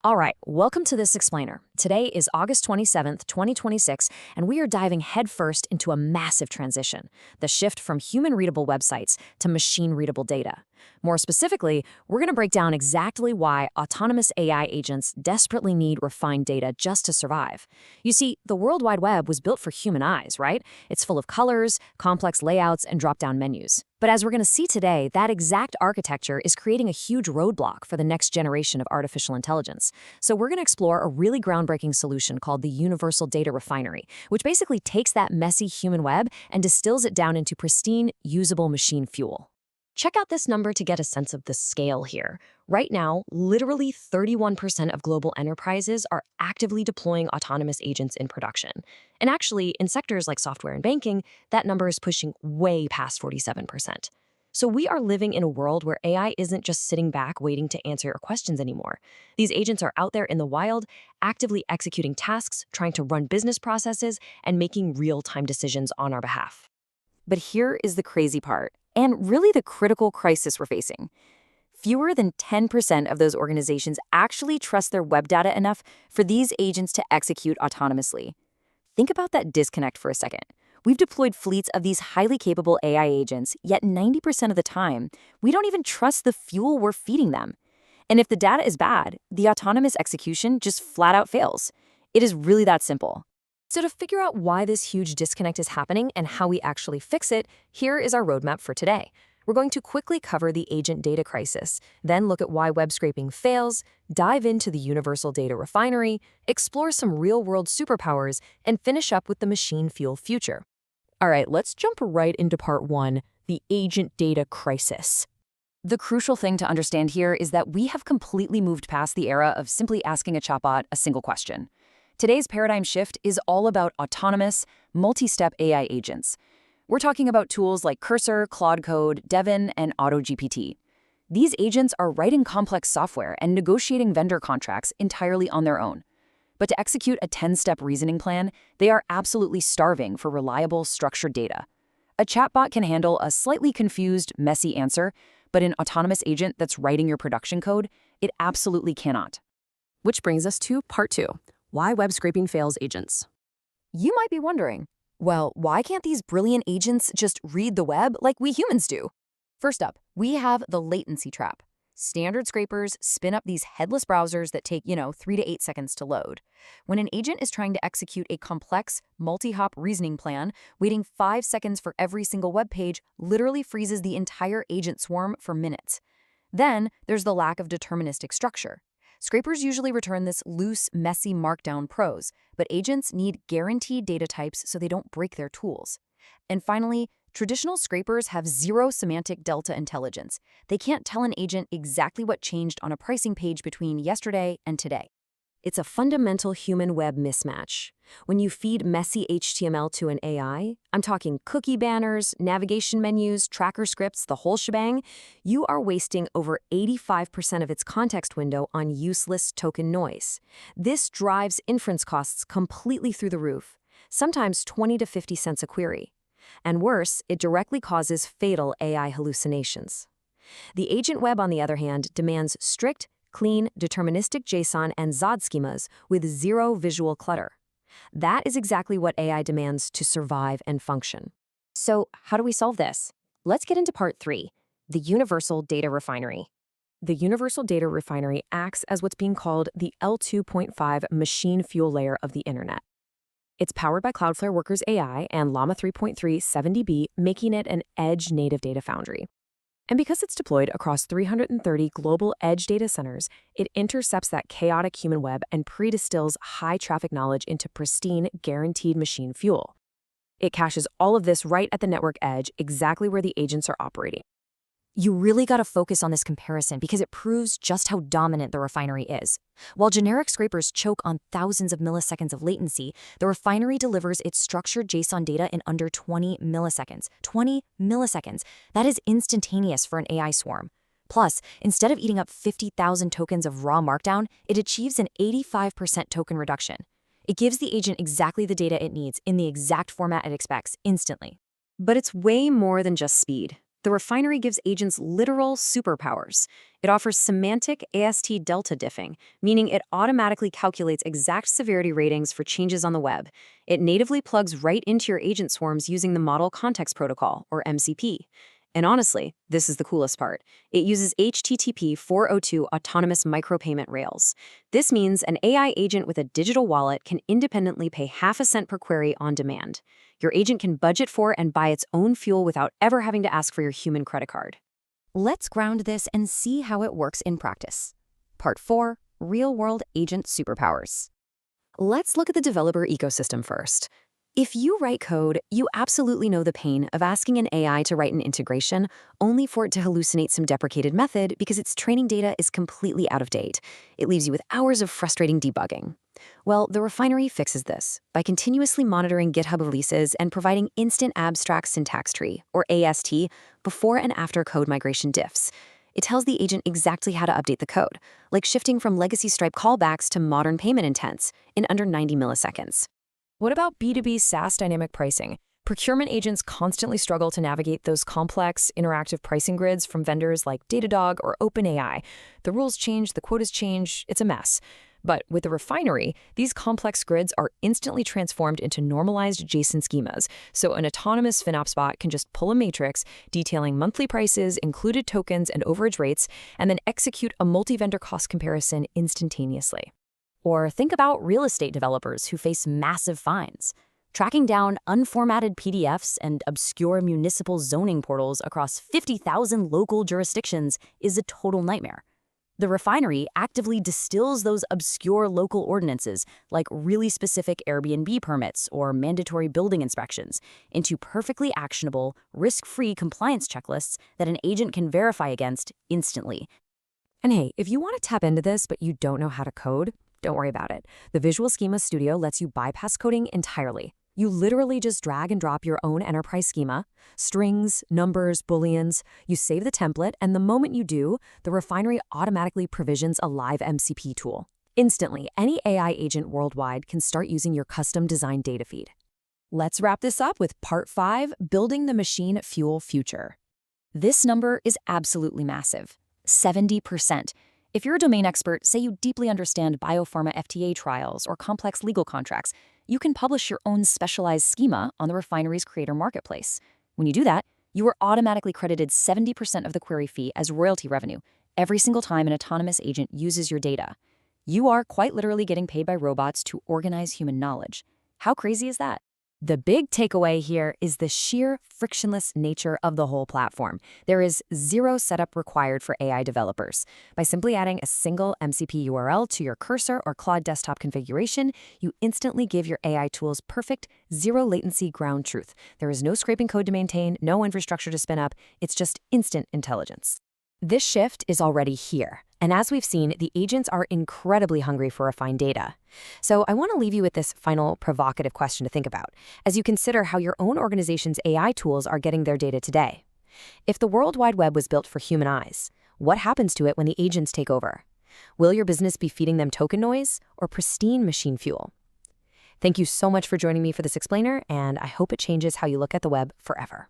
All right, welcome to this explainer. Today is August 27th, 2026, and we are diving headfirst into a massive transition, the shift from human-readable websites to machine-readable data. More specifically, we're going to break down exactly why autonomous AI agents desperately need refined data just to survive. You see, the World Wide Web was built for human eyes, right? It's full of colors, complex layouts, and drop-down menus. But as we're going to see today, that exact architecture is creating a huge roadblock for the next generation of artificial intelligence. So we're going to explore a really groundbreaking solution called the Universal Data Refinery, which basically takes that messy human web and distills it down into pristine, usable machine fuel. Check out this number to get a sense of the scale here. Right now, literally 31% of global enterprises are actively deploying autonomous agents in production. And actually, in sectors like software and banking, that number is pushing way past 47%. So we are living in a world where AI isn't just sitting back waiting to answer your questions anymore. These agents are out there in the wild, actively executing tasks, trying to run business processes, and making real-time decisions on our behalf. But here is the crazy part, and really the critical crisis we're facing. Fewer than 10% of those organizations actually trust their web data enough for these agents to execute autonomously. Think about that disconnect for a second. We've deployed fleets of these highly capable AI agents, yet 90% of the time, we don't even trust the fuel we're feeding them. And if the data is bad, the autonomous execution just flat out fails. It is really that simple. So to figure out why this huge disconnect is happening and how we actually fix it, here is our roadmap for today. We're going to quickly cover the agent data crisis, then look at why web scraping fails, dive into the Universal Data Refinery, explore some real-world superpowers, and finish up with the machine fuel future. All right, let's jump right into part one, the agent data crisis. The crucial thing to understand here is that we have completely moved past the era of simply asking a chatbot a single question. Today's paradigm shift is all about autonomous, multi-step AI agents. We're talking about tools like Cursor, Claude Code, Devin, and AutoGPT. These agents are writing complex software and negotiating vendor contracts entirely on their own. But to execute a 10-step reasoning plan, they are absolutely starving for reliable, structured data. A chatbot can handle a slightly confused, messy answer, but an autonomous agent that's writing your production code, it absolutely cannot. Which brings us to part two. Why web scraping fails agents. You might be wondering, well, why can't these brilliant agents just read the web like we humans do? First up, we have the latency trap. Standard scrapers spin up these headless browsers that take, 3 to 8 seconds to load. When an agent is trying to execute a complex, multi-hop reasoning plan, waiting 5 seconds for every single web page literally freezes the entire agent swarm for minutes. Then there's the lack of deterministic structure. Scrapers usually return this loose, messy markdown prose, but agents need guaranteed data types so they don't break their tools. And finally, traditional scrapers have zero semantic delta intelligence. They can't tell an agent exactly what changed on a pricing page between yesterday and today. It's a fundamental human web mismatch. When you feed messy HTML to an AI, I'm talking cookie banners, navigation menus, tracker scripts, the whole shebang, you are wasting over 85% of its context window on useless token noise. This drives inference costs completely through the roof, sometimes 20 to 50 cents a query. And worse, it directly causes fatal AI hallucinations. The agent web, on the other hand, demands strict, clean, deterministic JSON and XOD schemas with zero visual clutter. That is exactly what AI demands to survive and function. So how do we solve this? Let's get into part three, the Universal Data Refinery. The Universal Data Refinery acts as what's being called the L2.5 machine fuel layer of the internet. It's powered by Cloudflare Workers AI and Llama 3.3 7dB, making it an edge-native data foundry. And because it's deployed across 330 global edge data centers, it intercepts that chaotic human web and pre-distills high-traffic knowledge into pristine, guaranteed machine fuel. It caches all of this right at the network edge, exactly where the agents are operating. You really gotta focus on this comparison because it proves just how dominant the refinery is. While generic scrapers choke on thousands of milliseconds of latency, the refinery delivers its structured JSON data in under 20 milliseconds. 20 milliseconds. That is instantaneous for an AI swarm. Plus, instead of eating up 50,000 tokens of raw markdown, it achieves an 85% token reduction. It gives the agent exactly the data it needs in the exact format it expects instantly. But it's way more than just speed. The The refinery gives agents literal superpowers. It offers semantic AST delta diffing, meaning it automatically calculates exact severity ratings for changes on the web. It natively plugs right into your agent swarms using the Model Context Protocol, or MCP. And honestly, this is the coolest part. It uses HTTP 402 autonomous micropayment rails. This means an AI agent with a digital wallet can independently pay half a cent per query on demand. Your agent can budget for and buy its own fuel without ever having to ask for your human credit card. Let's ground this and see how it works in practice. Part 4, Real-World Agent Superpowers. Let's look at the developer ecosystem first. If you write code, you absolutely know the pain of asking an AI to write an integration, only for it to hallucinate some deprecated method because its training data is completely out of date. It leaves you with hours of frustrating debugging. Well, the refinery fixes this by continuously monitoring GitHub releases and providing instant abstract syntax tree, or AST, before and after code migration diffs. It tells the agent exactly how to update the code, like shifting from legacy Stripe callbacks to modern payment intents in under 90 milliseconds. What about B2B SaaS dynamic pricing? Procurement agents constantly struggle to navigate those complex, interactive pricing grids from vendors like Datadog or OpenAI. The rules change, the quotas change, it's a mess. But with the refinery, these complex grids are instantly transformed into normalized JSON schemas, so an autonomous FinOps bot can just pull a matrix detailing monthly prices, included tokens, and overage rates, and then execute a multi-vendor cost comparison instantaneously. Or think about real estate developers who face massive fines. Tracking down unformatted PDFs and obscure municipal zoning portals across 50,000 local jurisdictions is a total nightmare. The refinery actively distills those obscure local ordinances, like really specific Airbnb permits or mandatory building inspections, into perfectly actionable, risk-free compliance checklists that an agent can verify against instantly. And hey, if you want to tap into this but you don't know how to code, don't worry about it. The Visual Schema Studio lets you bypass coding entirely. You literally just drag and drop your own enterprise schema, strings, numbers, booleans. You save the template, and the moment you do, the refinery automatically provisions a live MCP tool. Instantly, any AI agent worldwide can start using your custom-designed data feed. Let's wrap this up with Part 5, Building the Machine Fuel Future. This number is absolutely massive, 70%. If you're a domain expert, say you deeply understand biopharma FTA trials or complex legal contracts, you can publish your own specialized schema on the refinery's creator marketplace. When you do that, you are automatically credited 70% of the query fee as royalty revenue every single time an autonomous agent uses your data. You are quite literally getting paid by robots to organize human knowledge. How crazy is that? The big takeaway here is the sheer frictionless nature of the whole platform. There is zero setup required for AI developers. By simply adding a single MCP URL to your cursor or Claude desktop configuration, you instantly give your AI tools perfect, zero latency ground truth. There is no scraping code to maintain, no infrastructure to spin up. It's just instant intelligence. This shift is already here. And as we've seen, the agents are incredibly hungry for refined data. So I want to leave you with this final provocative question to think about as you consider how your own organization's AI tools are getting their data today. If the World Wide Web was built for human eyes, what happens to it when the agents take over? Will your business be feeding them token noise or pristine machine fuel? Thank you so much for joining me for this explainer, and I hope it changes how you look at the web forever.